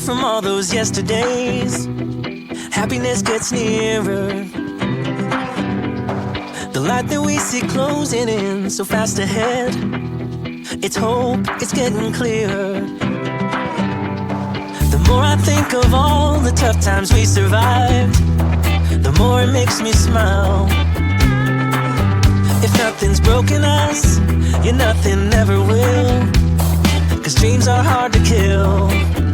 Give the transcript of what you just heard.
from all those yesterdays. Happiness gets nearer. The light that we see closing in so fast ahead. It's hope, it's getting clearer. The more I think of all the tough times we survived, the more it makes me smile. If nothing's broken us, yeah, nothing ever will. 'Cause dreams are hard to kill.